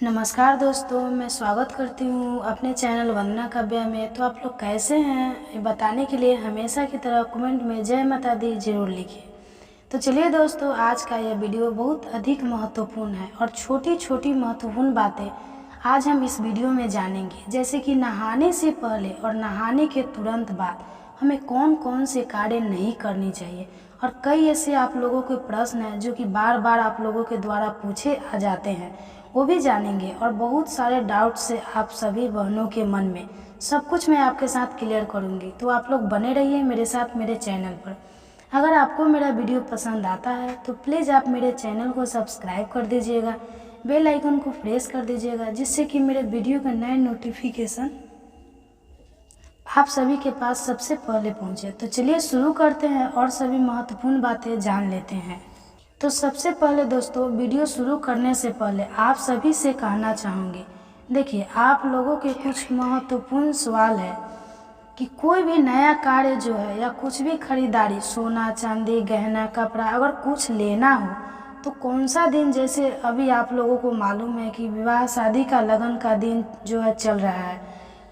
नमस्कार दोस्तों, मैं स्वागत करती हूँ अपने चैनल वंदना काव्या में। तो आप लोग कैसे हैं ये बताने के लिए हमेशा की तरह कमेंट में जय माता दी जरूर लिखिए। तो चलिए दोस्तों, आज का यह वीडियो बहुत अधिक महत्वपूर्ण है और छोटी छोटी महत्वपूर्ण बातें आज हम इस वीडियो में जानेंगे। जैसे कि नहाने से पहले और नहाने के तुरंत बाद हमें कौन कौन से कार्य नहीं करनी चाहिए, और कई ऐसे आप लोगों के प्रश्न हैं जो कि बार बार आप लोगों के द्वारा पूछे आ जाते हैं, वो भी जानेंगे। और बहुत सारे डाउट से आप सभी बहनों के मन में सब कुछ मैं आपके साथ क्लियर करूंगी। तो आप लोग बने रहिए मेरे साथ मेरे चैनल पर। अगर आपको मेरा वीडियो पसंद आता है तो प्लीज़ आप मेरे चैनल को सब्सक्राइब कर दीजिएगा, बेल आइकन को प्रेस कर दीजिएगा, जिससे कि मेरे वीडियो का नए नोटिफिकेशन आप सभी के पास सबसे पहले पहुंचे। तो चलिए शुरू करते हैं और सभी महत्वपूर्ण बातें जान लेते हैं। तो सबसे पहले दोस्तों, वीडियो शुरू करने से पहले आप सभी से कहना चाहूँगी, देखिए आप लोगों के कुछ महत्वपूर्ण सवाल है कि कोई भी नया कार्य जो है या कुछ भी खरीदारी, सोना चांदी गहना कपड़ा अगर कुछ लेना हो तो कौन सा दिन, जैसे अभी आप लोगों को मालूम है कि विवाह शादी का लगन का दिन जो है चल रहा है,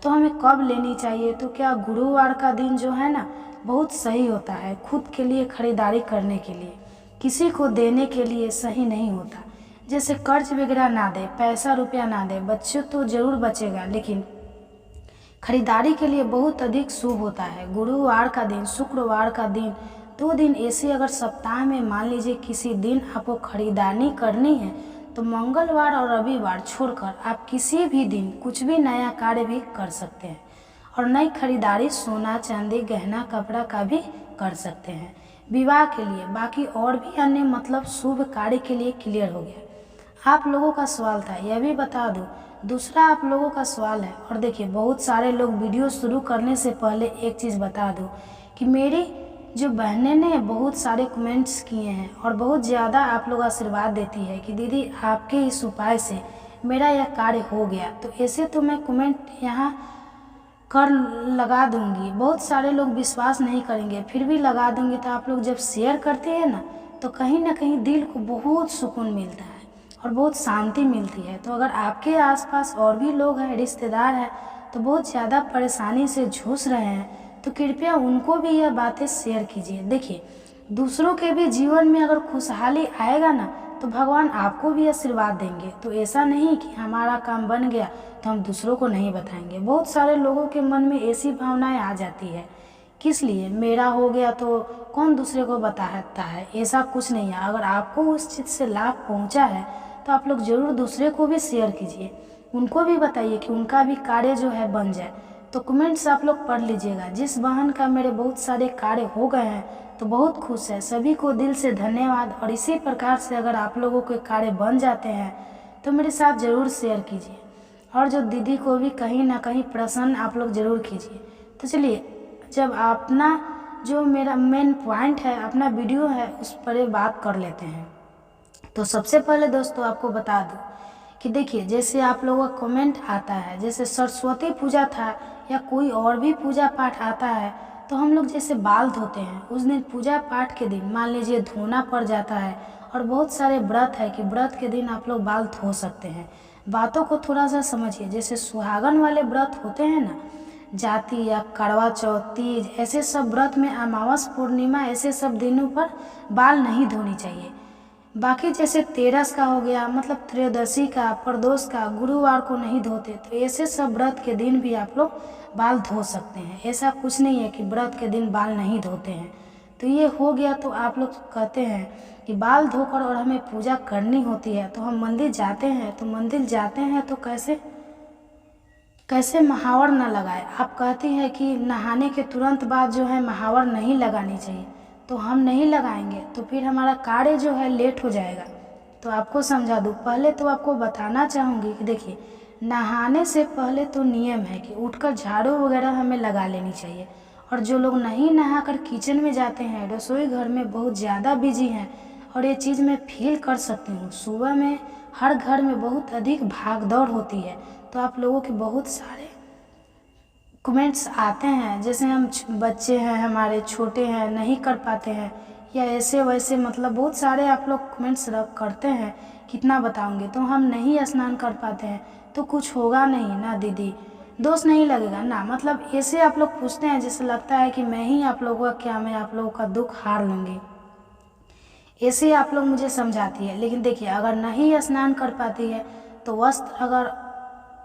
तो हमें कब लेनी चाहिए। तो क्या गुरुवार का दिन जो है ना बहुत सही होता है खुद के लिए खरीदारी करने के लिए, किसी को देने के लिए सही नहीं होता। जैसे कर्ज वगैरह ना दे, पैसा रुपया ना दे, बच्चे तो जरूर बचेगा, लेकिन खरीदारी के लिए बहुत अधिक शुभ होता है गुरुवार का दिन, शुक्रवार का दिन। 2 दिन ऐसे अगर सप्ताह में मान लीजिए किसी दिन आपको खरीदारी करनी है तो मंगलवार और रविवार छोड़कर आप किसी भी दिन कुछ भी नया कार्य भी कर सकते हैं, और नई खरीदारी सोना चांदी गहना कपड़ा का भी कर सकते हैं विवाह के लिए। बाकी और भी अन्य मतलब शुभ कार्य के लिए क्लियर हो गया। आप लोगों का सवाल था, यह भी बता दूं, दूसरा आप लोगों का सवाल है। और देखिए बहुत सारे लोग वीडियो शुरू करने से पहले एक चीज़ बता दूं कि मेरी जो बहनें ने बहुत सारे कमेंट्स किए हैं और बहुत ज़्यादा आप लोग आशीर्वाद देती है कि दीदी आपके इस उपाय से मेरा यह कार्य हो गया। तो ऐसे तो मैं कमेंट यहाँ कर लगा दूंगी, बहुत सारे लोग विश्वास नहीं करेंगे फिर भी लगा दूंगी। तो आप लोग जब शेयर करते हैं ना कहीं दिल को बहुत सुकून मिलता है और बहुत शांति मिलती है। तो अगर आपके आसपास और भी लोग हैं, रिश्तेदार हैं, तो बहुत ज़्यादा परेशानी से जूझ रहे हैं, तो कृपया उनको भी यह बातें शेयर कीजिए। देखिए दूसरों के भी जीवन में अगर खुशहाली आएगा ना तो भगवान आपको भी आशीर्वाद देंगे। तो ऐसा नहीं कि हमारा काम बन गया तो हम दूसरों को नहीं बताएंगे। बहुत सारे लोगों के मन में ऐसी भावनाएं आ जाती है, किस लिए मेरा हो गया तो कौन दूसरे को बताता है। ऐसा कुछ नहीं है। अगर आपको उस चीज़ से लाभ पहुंचा है तो आप लोग ज़रूर दूसरे को भी शेयर कीजिए, उनको भी बताइए कि उनका भी कार्य जो है बन जाए। तो कमेंट्स आप लोग पढ़ लीजिएगा। जिस बहन का मेरे बहुत सारे कार्य हो गए हैं तो बहुत खुश है, सभी को दिल से धन्यवाद। और इसी प्रकार से अगर आप लोगों के कार्य बन जाते हैं तो मेरे साथ ज़रूर शेयर कीजिए, और जो दीदी को भी कहीं ना कहीं प्रसन्न आप लोग ज़रूर कीजिए। तो चलिए, जब अपना जो मेरा मेन पॉइंट है, अपना वीडियो है, उस पर बात कर लेते हैं। तो सबसे पहले दोस्तों आपको बता दूं कि देखिए जैसे आप लोगों का कमेंट आता है, जैसे सरस्वती पूजा था या कोई और भी पूजा पाठ आता है, तो हम लोग जैसे बाल धोते हैं उस दिन, पूजा पाठ के दिन मान लीजिए धोना पड़ जाता है। और बहुत सारे व्रत है कि व्रत के दिन आप लोग बाल धो सकते हैं। बातों को थोड़ा सा समझिए। जैसे सुहागन वाले व्रत होते हैं ना, जाति या करवा चौथ, तीज, ऐसे सब व्रत में अमावस पूर्णिमा ऐसे सब दिनों पर बाल नहीं धोनी चाहिए। बाकी जैसे तेरस का हो गया, मतलब त्रयोदशी का, प्रदोष का, गुरुवार को नहीं धोते, तो ऐसे सब व्रत के दिन भी आप लोग बाल धो सकते हैं। ऐसा कुछ नहीं है कि व्रत के दिन बाल नहीं धोते हैं। तो ये हो गया। तो आप लोग कहते हैं कि बाल धोकर और हमें पूजा करनी होती है, तो हम मंदिर जाते हैं, तो मंदिर जाते हैं तो कैसे महावर न लगाए। आप कहती हैं कि नहाने के तुरंत बाद जो है महावर नहीं लगानी चाहिए, तो हम नहीं लगाएंगे तो फिर हमारा कार्य जो है लेट हो जाएगा। तो आपको समझा दूँ, पहले तो आपको बताना चाहूँगी कि देखिए नहाने से पहले तो नियम है कि उठकर झाड़ू वगैरह हमें लगा लेनी चाहिए। और जो लोग नहीं नहाकर किचन में जाते हैं, रसोई घर में बहुत ज़्यादा बिजी हैं, और ये चीज़ मैं फील कर सकती हूँ। सुबह में हर घर में बहुत अधिक भाग दौड़ होती है, तो आप लोगों के बहुत सारे कमेंट्स आते हैं, जैसे हम बच्चे हैं, हमारे छोटे हैं, नहीं कर पाते हैं, या ऐसे वैसे, मतलब बहुत सारे आप लोग कमेंट्स करते हैं कितना बताऊंगी, तो हम नहीं स्नान कर पाते हैं तो कुछ होगा नहीं ना दीदी, दोष नहीं लगेगा ना। मतलब ऐसे आप लोग पूछते हैं जैसे लगता है कि मैं ही आप लोगों का क्या, मैं आप लोगों का दुख हार लूँगी, ऐसे आप लोग मुझे समझाती है। लेकिन देखिए, अगर नहीं स्नान कर पाती है तो वस्त्र अगर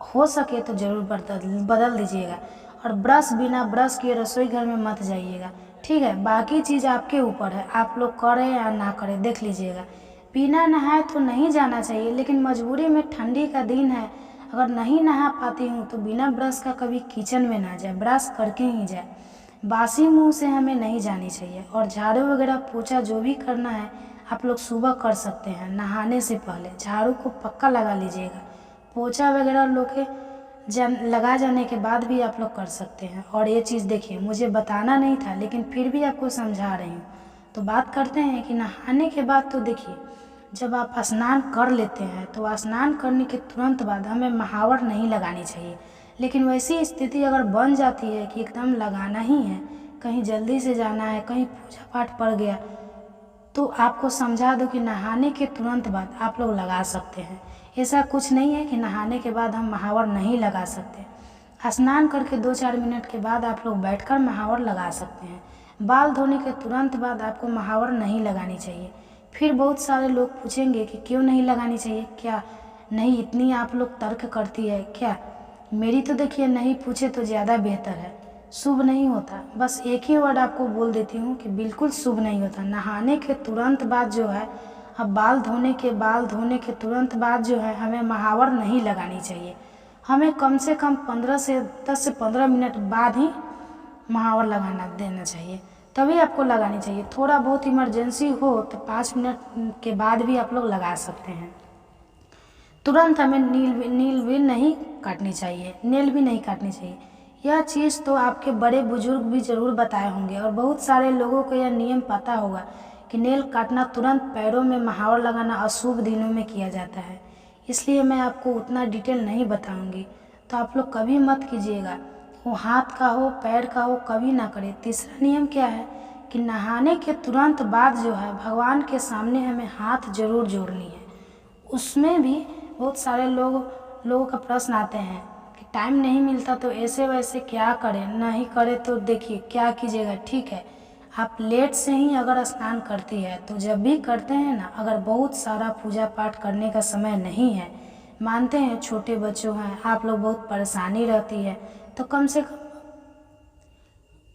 हो सके तो ज़रूर बदल दीजिएगा, और ब्रश बिना ब्रश किए रसोई घर में मत जाइएगा, ठीक है। बाकी चीज़ आपके ऊपर है, आप लोग करें या ना करें देख लीजिएगा। बिना नहाए तो नहीं जाना चाहिए, लेकिन मजबूरी में ठंडी का दिन है, अगर नहीं नहा पाती हूँ तो बिना ब्रश का कभी किचन में ना जाए, ब्रश करके ही जाए। बासी मुंह से हमें नहीं जानी चाहिए। और झाड़ू वगैरह पोछा जो भी करना है आप लोग सुबह कर सकते हैं, नहाने से पहले झाड़ू को पक्का लगा लीजिएगा। पोछा वगैरह लोग के लगा जाने के बाद भी आप लोग कर सकते हैं। और ये चीज़ देखिए, मुझे बताना नहीं था लेकिन फिर भी आपको समझा रही हूँ। तो बात करते हैं कि नहाने के बाद तो देखिए, जब आप स्नान कर लेते हैं तो स्नान करने के तुरंत बाद हमें महावर नहीं लगानी चाहिए। लेकिन वैसी स्थिति अगर बन जाती है कि एकदम लगाना ही है, कहीं जल्दी से जाना है, कहीं पूजा पाठ पड़ गया, तो आपको समझा दो कि नहाने के तुरंत बाद आप लोग लगा सकते हैं। ऐसा कुछ नहीं है कि नहाने के बाद हम महावर नहीं लगा सकते। स्नान करके 2-4 मिनट के बाद आप लोग बैठकर महावर लगा सकते हैं। बाल धोने के तुरंत बाद आपको महावर नहीं लगानी चाहिए। फिर बहुत सारे लोग पूछेंगे कि क्यों नहीं लगानी चाहिए, क्या नहीं इतनी आप लोग तर्क करती है क्या? मेरी तो देखिए, नहीं पूछे तो ज़्यादा बेहतर है। शुभ नहीं होता, बस एक ही वर्ड आपको बोल देती हूँ कि बिल्कुल शुभ नहीं होता। नहाने के तुरंत बाद जो है, अब बाल धोने के तुरंत बाद जो है हमें महावर नहीं लगानी चाहिए। हमें कम से कम 10 से 15 मिनट बाद ही महावर लगाना देना चाहिए, तभी आपको लगानी चाहिए। थोड़ा बहुत इमरजेंसी हो तो 5 मिनट के बाद भी आप लोग लगा सकते हैं। तुरंत हमें नील भी नहीं काटनी चाहिए, नेल भी नहीं काटनी चाहिए। यह चीज़ तो आपके बड़े बुजुर्ग भी ज़रूर बताए होंगे, और बहुत सारे लोगों को यह नियम पता होगा कि नेल काटना, तुरंत पैरों में महावर लगाना अशुभ दिनों में किया जाता है। इसलिए मैं आपको उतना डिटेल नहीं बताऊंगी, तो आप लोग कभी मत कीजिएगा। वो हाथ का हो, पैर का हो, कभी ना करें। तीसरा नियम क्या है कि नहाने के तुरंत बाद जो है भगवान के सामने हमें हाथ जरूर जोड़नी है। उसमें भी बहुत सारे लोगों का प्रश्न आते हैं कि टाइम नहीं मिलता तो ऐसे वैसे क्या करें, नहीं करें तो देखिए क्या कीजिएगा, ठीक है। आप लेट से ही अगर स्नान करती है तो जब भी करते हैं ना, अगर बहुत सारा पूजा पाठ करने का समय नहीं है, मानते हैं छोटे बच्चों हैं, आप लोग बहुत परेशानी रहती है, तो कम से कम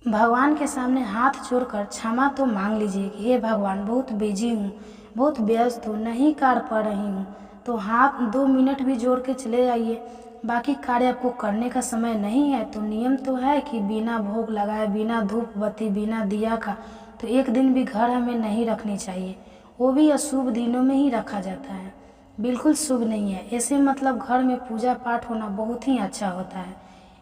भगवान के सामने हाथ जोड़कर क्षमा तो मांग लीजिए कि हे भगवान, बहुत बिजी हूँ, बहुत व्यस्त हूँ, नहीं कर पा रही हूँ। तो हाथ 2 मिनट भी जोड़ के चले जाइए। बाकी कार्य आपको करने का समय नहीं है तो नियम तो है कि बिना भोग लगाए, बिना धूप बत्ती, बिना दिया का तो एक दिन भी घर हमें नहीं रखनी चाहिए। वो भी अशुभ दिनों में ही रखा जाता है, बिल्कुल शुभ नहीं है। ऐसे मतलब घर में पूजा पाठ होना बहुत ही अच्छा होता है।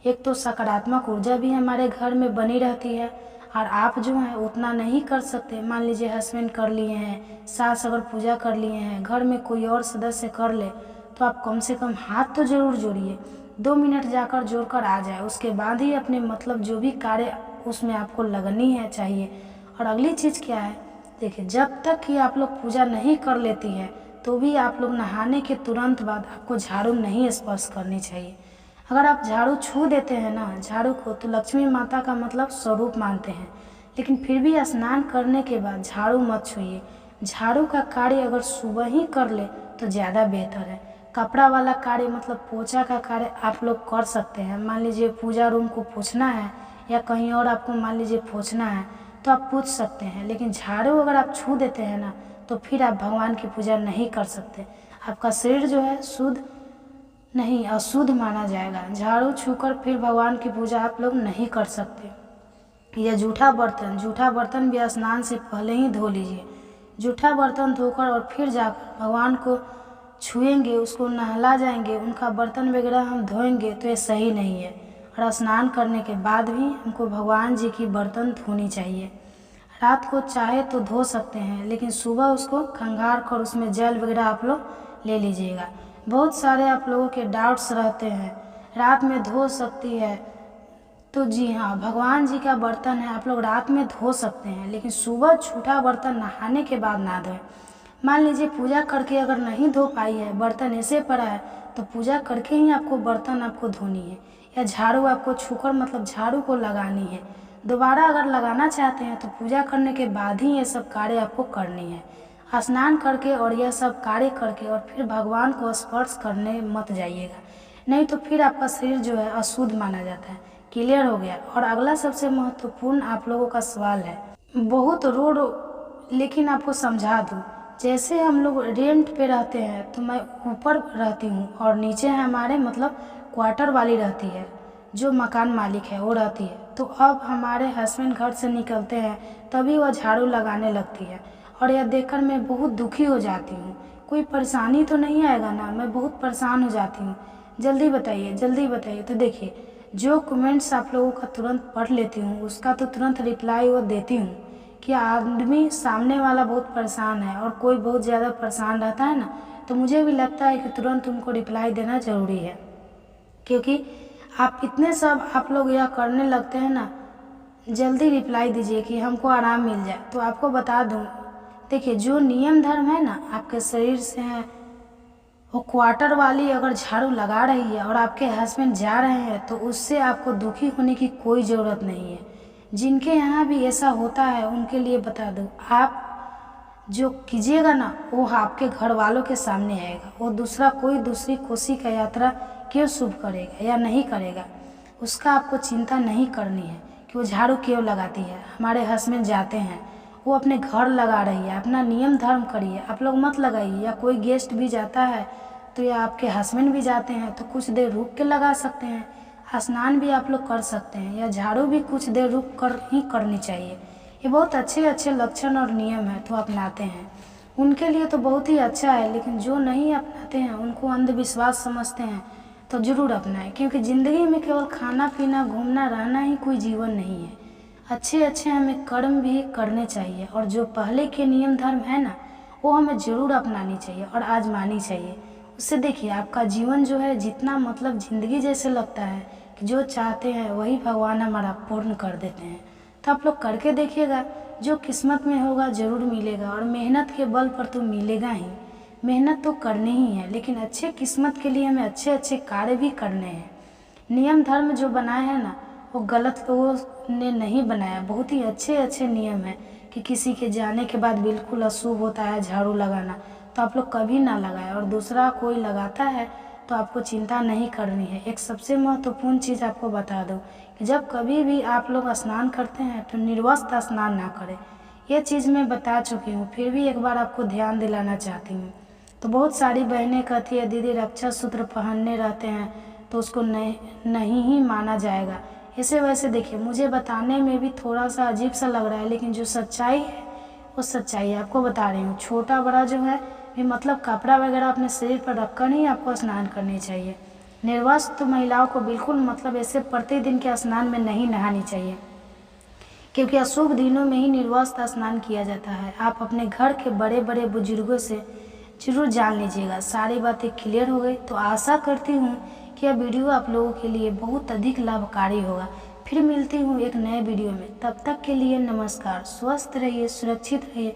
एक तो सकारात्मक ऊर्जा भी हमारे घर में बनी रहती है, और आप जो हैं उतना नहीं कर सकते। मान लीजिए हस्बैंड कर लिए हैं, सास अगर पूजा कर लिए हैं, घर में कोई और सदस्य कर ले, तो आप कम से कम हाथ तो ज़रूर जोड़िए। 2 मिनट जाकर जोड़कर आ जाए, उसके बाद ही अपने मतलब जो भी कार्य उसमें आपको लगनी है चाहिए। और अगली चीज़ क्या है, देखिए, जब तक कि आप लोग पूजा नहीं कर लेती है तो भी आप लोग नहाने के तुरंत बाद आपको झाड़ू नहीं स्पर्श करनी चाहिए। अगर आप झाड़ू छू देते हैं ना झाड़ू को, तो लक्ष्मी माता का मतलब स्वरूप मानते हैं, लेकिन फिर भी स्नान करने के बाद झाड़ू मत छूइए। झाड़ू का कार्य अगर सुबह ही कर ले तो ज़्यादा बेहतर है। कपड़ा वाला कार्य मतलब पोछा का कार्य आप लोग कर सकते हैं। मान लीजिए पूजा रूम को पोछना है या कहीं और आपको मान लीजिए पोछना है तो आप पूछ सकते हैं, लेकिन झाड़ू अगर आप छू देते हैं ना तो फिर आप भगवान की पूजा नहीं कर सकते। आपका शरीर जो है शुद्ध नहीं, अशुद्ध माना जाएगा। झाड़ू छूकर फिर भगवान की पूजा आप लोग नहीं कर सकते। यह जूठा बर्तन भी स्नान से पहले ही धो लीजिए। जूठा बर्तन धोकर और फिर जाकर भगवान को छुएंगे, उसको नहला जाएंगे, उनका बर्तन वगैरह हम धोएंगे, तो ये सही नहीं है। और स्नान करने के बाद भी हमको भगवान जी की बर्तन धोनी चाहिए। रात को चाहे तो धो सकते हैं, लेकिन सुबह उसको खंगार कर उसमें जल वगैरह आप लोग ले लीजिएगा। बहुत सारे आप लोगों के डाउट्स रहते हैं, रात में धो सकती है, तो जी हाँ, भगवान जी का बर्तन है, आप लोग रात में धो सकते हैं, लेकिन सुबह झूठा बर्तन नहाने के बाद ना धोएं। मान लीजिए पूजा करके अगर नहीं धो पाई है, बर्तन ऐसे पड़ा है, तो पूजा करके ही आपको बर्तन आपको धोनी है, या झाड़ू आपको छूकर मतलब झाड़ू को लगानी है। दोबारा अगर लगाना चाहते हैं तो पूजा करने के बाद ही ये सब कार्य आपको करनी है। स्नान करके और यह सब कार्य करके और फिर भगवान को स्पर्श करने मत जाइएगा, नहीं तो फिर आपका शरीर जो है अशुद्ध माना जाता है। क्लियर हो गया। और अगला सबसे महत्वपूर्ण आप लोगों का सवाल है, बहुत रोड लेकिन आपको समझा दूँ। जैसे हम लोग रेंट पे रहते हैं तो मैं ऊपर रहती हूँ और नीचे हमारे मतलब क्वार्टर वाली रहती है, जो मकान मालिक है वो रहती है। तो अब हमारे हस्बैंड घर से निकलते हैं तभी वह झाड़ू लगाने लगती है, और यह देखकर मैं बहुत दुखी हो जाती हूँ। कोई परेशानी तो नहीं आएगा ना, मैं बहुत परेशान हो जाती हूँ। जल्दी बताइए, जल्दी बताइए। तो देखिए, जो कमेंट्स आप लोगों का तुरंत पढ़ लेती हूँ उसका तो तुरंत रिप्लाई वो देती हूँ कि आदमी सामने वाला बहुत परेशान है और कोई बहुत ज़्यादा परेशान रहता है ना, तो मुझे भी लगता है कि तुरंत उनको रिप्लाई देना ज़रूरी है, क्योंकि आप इतने सब आप लोग यह करने लगते हैं ना। जल्दी रिप्लाई दीजिए कि हमको आराम मिल जाए। तो आपको बता दूं, देखिए जो नियम धर्म है ना आपके शरीर से है, वो क्वार्टर वाली अगर झाड़ू लगा रही है और आपके हस्बैंड जा रहे हैं तो उससे आपको दुखी होने की कोई ज़रूरत नहीं है। जिनके यहाँ भी ऐसा होता है उनके लिए बता दो, आप जो कीजिएगा ना वो आपके घर वालों के सामने आएगा। वो दूसरा कोई दूसरी कोसी का यात्रा क्यों शुभ करेगा या नहीं करेगा, उसका आपको चिंता नहीं करनी है कि वो झाड़ू क्यों लगाती है। हमारे हस्बैंड जाते हैं, वो अपने घर लगा रही है, अपना नियम धर्म करिए, आप लोग मत लगाइए। या कोई गेस्ट भी जाता है तो या आपके हस्बैंड भी जाते हैं तो कुछ देर रुक के लगा सकते हैं। स्नान भी आप लोग कर सकते हैं, या झाड़ू भी कुछ देर रुक कर ही करनी चाहिए। ये बहुत अच्छे अच्छे लक्षण और नियम है तो अपनाते हैं, उनके लिए तो बहुत ही अच्छा है। लेकिन जो नहीं अपनाते हैं उनको अंधविश्वास समझते हैं तो ज़रूर अपनाएं, क्योंकि ज़िंदगी में केवल खाना पीना घूमना रहना ही कोई जीवन नहीं है। अच्छे अच्छे हमें कर्म भी करने चाहिए, और जो पहले के नियम धर्म है ना वो हमें ज़रूर अपनानी चाहिए और आजमानी चाहिए। उससे देखिए आपका जीवन जो है जितना मतलब ज़िंदगी जैसे लगता है कि जो चाहते हैं वही भगवान हमारा पूर्ण कर देते हैं। तो आप लोग करके देखिएगा, जो किस्मत में होगा ज़रूर मिलेगा, और मेहनत के बल पर तो मिलेगा ही। मेहनत तो करनी ही है, लेकिन अच्छे किस्मत के लिए हमें अच्छे अच्छे कार्य भी करने हैं। नियम धर्म जो बनाए हैं ना वो गलत लोगों ने नहीं बनाया, बहुत ही अच्छे अच्छे नियम है कि किसी के जाने के बाद बिल्कुल अशुभ होता है झाड़ू लगाना, तो आप लोग कभी ना लगाएं। और दूसरा कोई लगाता है तो आपको चिंता नहीं करनी है। एक सबसे महत्वपूर्ण चीज़ आपको बता दूं कि जब कभी भी आप लोग स्नान करते हैं तो निर्वस्त्र स्नान ना करें। ये चीज़ मैं बता चुकी हूँ, फिर भी एक बार आपको ध्यान दिलाना चाहती हूँ। तो बहुत सारी बहनें कहती है दीदी रक्षा सूत्र पहनने रहते हैं तो उसको नहीं ही माना जाएगा। ऐसे वैसे देखिए, मुझे बताने में भी थोड़ा सा अजीब सा लग रहा है, लेकिन जो सच्चाई है वो सच्चाई है, आपको बता रही हूँ। छोटा बड़ा जो है भी मतलब कपड़ा वगैरह अपने शरीर पर रखकर ही आपको स्नान करनी चाहिए। निर्वस्त्र महिलाओं को बिल्कुल मतलब ऐसे प्रतिदिन के स्नान में नहीं नहानी चाहिए, क्योंकि अशुभ दिनों में ही निर्वस्त्र स्नान किया जाता है। आप अपने घर के बड़े बड़े बुजुर्गों से जरूर जान लीजिएगा। सारी बातें क्लियर हो गई तो आशा करती हूँ कि यह वीडियो आप लोगों के लिए बहुत अधिक लाभकारी होगा। फिर मिलती हूँ एक नए वीडियो में, तब तक के लिए नमस्कार। स्वस्थ रहिए, सुरक्षित रहिए,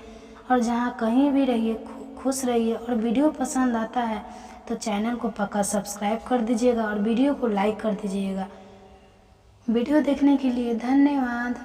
और जहाँ कहीं भी रहिए खुश रहिए। और वीडियो पसंद आता है तो चैनल को पक्का सब्सक्राइब कर दीजिएगा और वीडियो को लाइक कर दीजिएगा। वीडियो देखने के लिए धन्यवाद।